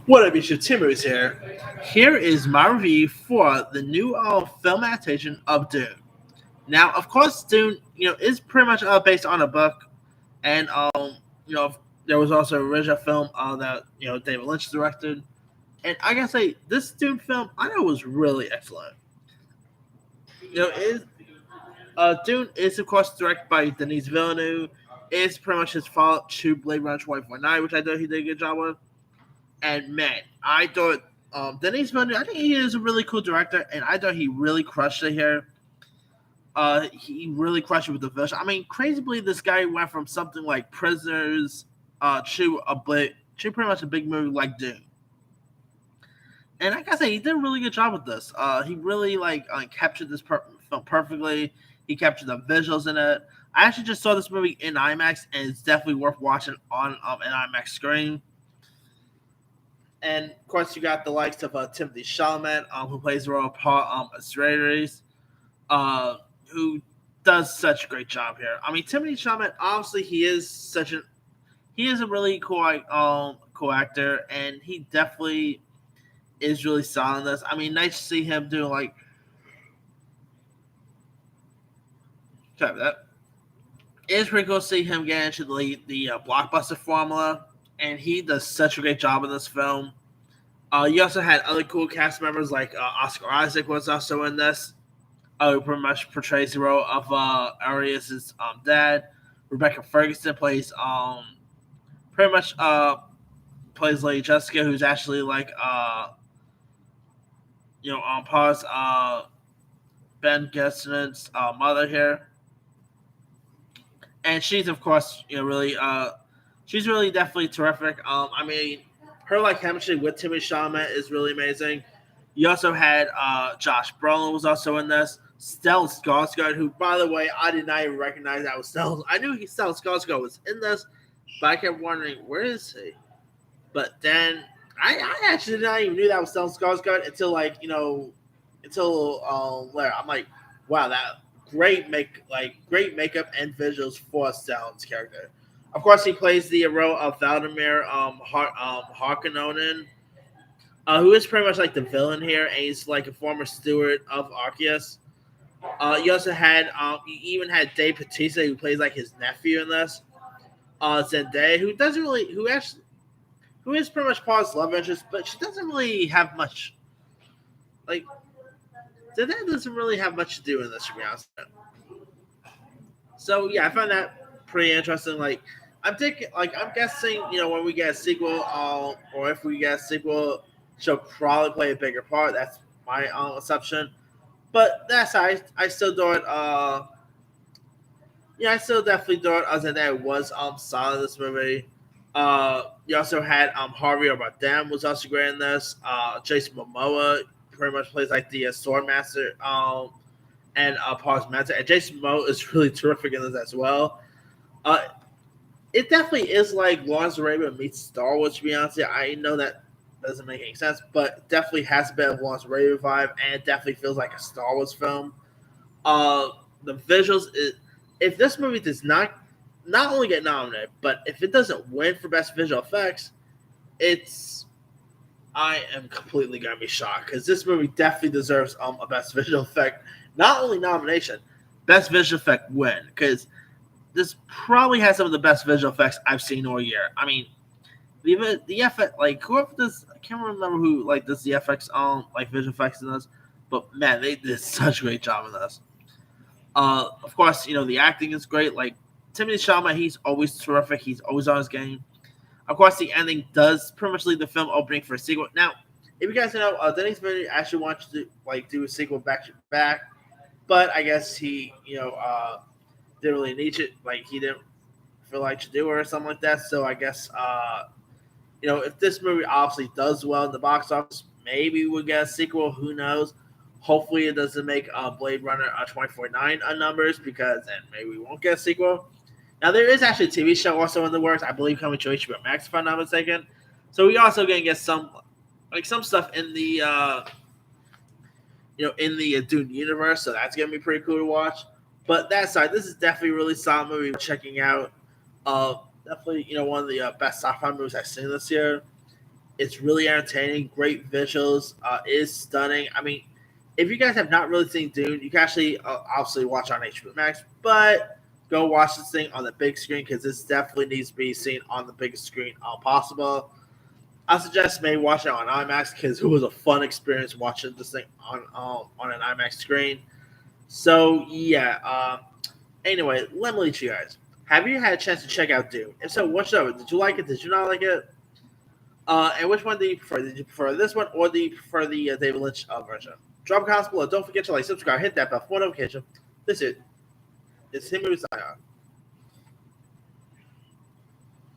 What up, YouTube? Tim is here. Here is my review for the new film adaptation of Dune. Now, of course, Dune, is pretty much based on a book, and you know, there was also an original film that David Lynch directed, and I gotta say, this Dune film I know was really excellent. Is Dune is of course directed by Denis Villeneuve. It's pretty much his follow-up to Blade Runner 2049, which I thought he did a good job with. And man, I thought Denis Villeneuve, I think he is a really cool director, and I thought he really crushed it here. He really crushed it with the vision. I mean, crazily, this guy went from something like Prisoners to pretty much a big movie like Dune. And like I say, he did a really good job with this. He really captured this film perfectly. He captured the visuals in it. I actually just saw this movie in IMAX, and it's definitely worth watching on an IMAX screen. And of course, you got the likes of Timothy Shawman, who plays the role of Paul Atreides, who does such a great job here. I mean, Timothy Shawman, obviously, he is a really cool actor, and he definitely is really solid in this. I mean, nice to see him doing that. It's pretty cool to see him get into the blockbuster formula, and he does such a great job in this film. You also had other cool cast members like Oscar Isaac was also in this, who pretty much portrays the role of Arias' dad. Rebecca Ferguson plays Lady Jessica, who's actually Paul's Ben Gessenet's mother here. And she's of course, she's really definitely terrific. I mean, her chemistry with Timothy Chalamet is really amazing. You also had Josh Brolin was also in this. Stellan Skarsgård, who, by the way, I did not even recognize that was Stellan. I knew Stellan Skarsgård was in this, but I kept wondering, where is he? But then I actually did not even knew that was Stellan Skarsgård until later. I'm like, wow, that great makeup and visuals for Stellan's character. Of course, he plays the role of Vladimir Harkonnen, who is pretty much the villain here, and he's a former steward of Arceus. You also had you even had Dave Bautista, who plays his nephew in this. Zendaya, who is pretty much Paul's love interest, but she doesn't really have much. Zendaya doesn't really have much to do in this, to be honest. So yeah, I found that pretty interesting. I'm guessing, when we get a sequel, or if we get a sequel, she'll probably play a bigger part. That's my assumption. But that's I still thought, I still definitely thought Zendaya was solid in this movie. You also had Javier Bardem was also great in this. Jason Momoa pretty much plays the sword master, and Paul's mentor. And Jason Momoa is really terrific in this as well. It definitely is Lawrence Arabian meets Star Wars, to be honest. I know that doesn't make any sense, but it definitely has a bit of Lawrence Arabian vibe, and it definitely feels like a Star Wars film. The visuals, if this movie does not only get nominated, but if it doesn't win for Best Visual Effects, I am completely gonna be shocked, because this movie definitely deserves a Best Visual Effect, not only nomination, Best Visual Effect win, because this probably has some of the best visual effects I've seen all year. I mean, the effect, whoever does, I can't remember who does the effects visual effects in this, but man, they did such a great job in this. Of course, the acting is great. Timothy Chalamet, he's always terrific. He's always on his game. Of course, the ending does pretty much leave the film opening for a sequel. Now, if you guys know, Denis Villeneuve actually wants to do a sequel back to back, but I guess he didn't really need it. He didn't feel like to do it or something like that. So I guess if this movie obviously does well in the box office, maybe we'll get a sequel. Who knows? Hopefully, it doesn't make Blade Runner 2049 numbers, because then maybe we won't get a sequel. Now, there is actually a TV show also in the works, I believe, coming to HBO Max, if I'm not mistaken. So we also gonna get some stuff in the in the Dune universe. So that's gonna be pretty cool to watch. But that aside, this is definitely a really solid movie checking out. Definitely, one of the best sci-fi movies I've seen this year. It's really entertaining, great visuals, is stunning. I mean, if you guys have not really seen Dune, you can actually obviously watch on HBO Max, but go watch this thing on the big screen because this definitely needs to be seen on the biggest screen possible. I suggest maybe watching it on IMAX because it was a fun experience watching this thing on an IMAX screen. So yeah. Anyway, let me lead you guys. Have you had a chance to check out Dune? If so, what's up? Did you like it? Did you not like it? And which one do you prefer? Did you prefer this one or do you prefer the David Lynch version? Drop a comment below. Don't forget to like, subscribe, hit that bell for notification. This is Him Sign